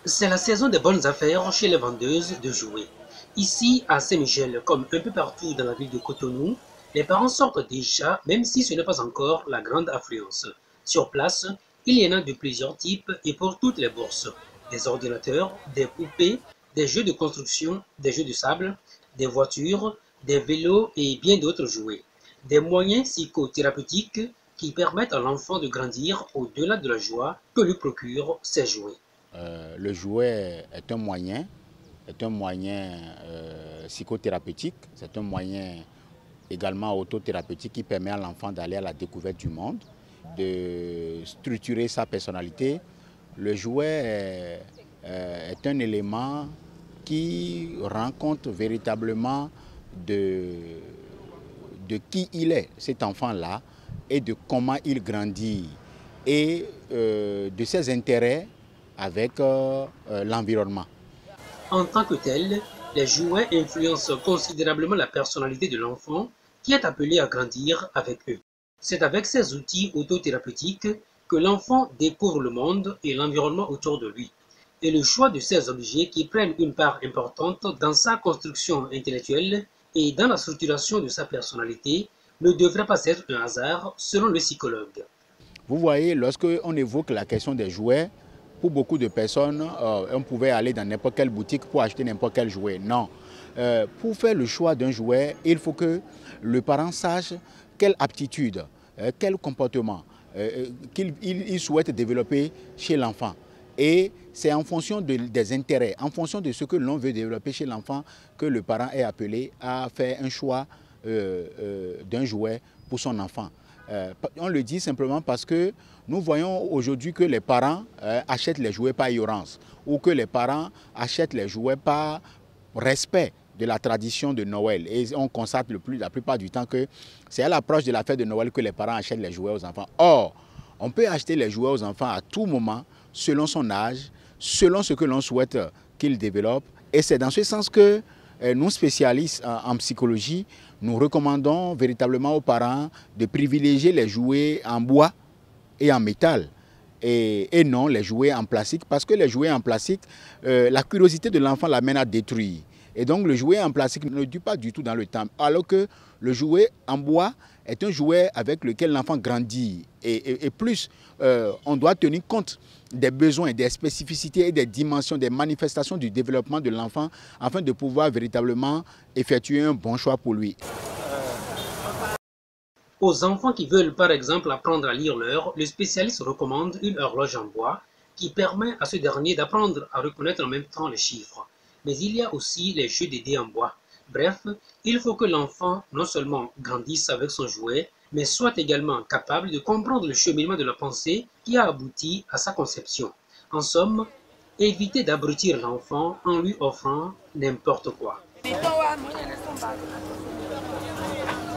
C'est la saison des bonnes affaires chez les vendeuses de jouets. Ici, à Saint-Michel, comme un peu partout dans la ville de Cotonou, les parents sortent déjà, même si ce n'est pas encore la grande affluence. Sur place, il y en a de plusieurs types et pour toutes les bourses. Des ordinateurs, des poupées, des jeux de construction, des jeux de sable, des voitures, des vélos et bien d'autres jouets. Des moyens psychothérapeutiques qui permettent à l'enfant de grandir au-delà de la joie que lui procurent ces jouets. Le jouet est un moyen psychothérapeutique, c'est un moyen également autothérapeutique qui permet à l'enfant d'aller à la découverte du monde, de structurer sa personnalité. Le jouet est un élément qui rend compte véritablement de qui il est, cet enfant-là, et de comment il grandit, et de ses intérêts avec l'environnement. En tant que tel, les jouets influencent considérablement la personnalité de l'enfant qui est appelé à grandir avec eux. C'est avec ces outils autothérapeutiques que l'enfant découvre le monde et l'environnement autour de lui. Et le choix de ces objets qui prennent une part importante dans sa construction intellectuelle et dans la structuration de sa personnalité ne devrait pas être un hasard selon le psychologue. Vous voyez, lorsqu'on évoque la question des jouets, pour beaucoup de personnes, on pouvait aller dans n'importe quelle boutique pour acheter n'importe quel jouet. Non. Pour faire le choix d'un jouet, il faut que le parent sache quelle aptitude, quel comportement qu'il souhaite développer chez l'enfant. Et c'est en fonction des intérêts, en fonction de ce que l'on veut développer chez l'enfant, que le parent est appelé à faire un choix d'un jouet pour son enfant. On le dit simplement parce que nous voyons aujourd'hui que les parents achètent les jouets par ignorance ou que les parents achètent les jouets par respect de la tradition de Noël. Et on constate la plupart du temps que c'est à l'approche de la fête de Noël que les parents achètent les jouets aux enfants. Or, on peut acheter les jouets aux enfants à tout moment, selon son âge, selon ce que l'on souhaite qu'il développe. Et c'est dans ce sens que nous, spécialistes en psychologie, nous recommandons véritablement aux parents de privilégier les jouets en bois et en métal et non les jouets en plastique, parce que les jouets en plastique, la curiosité de l'enfant l'amène à détruire. Et donc le jouet en plastique ne dure pas du tout dans le temps, alors que le jouet en bois est un jouet avec lequel l'enfant grandit. Et plus, on doit tenir compte des besoins, des spécificités et des dimensions, des manifestations du développement de l'enfant afin de pouvoir véritablement effectuer un bon choix pour lui. Aux enfants qui veulent par exemple apprendre à lire l'heure, le spécialiste recommande une horloge en bois qui permet à ce dernier d'apprendre à reconnaître en même temps les chiffres. Mais il y a aussi les jeux de dés en bois. Bref, il faut que l'enfant non seulement grandisse avec son jouet, mais soit également capable de comprendre le cheminement de la pensée qui a abouti à sa conception. En somme, éviter d'abrutir l'enfant en lui offrant n'importe quoi.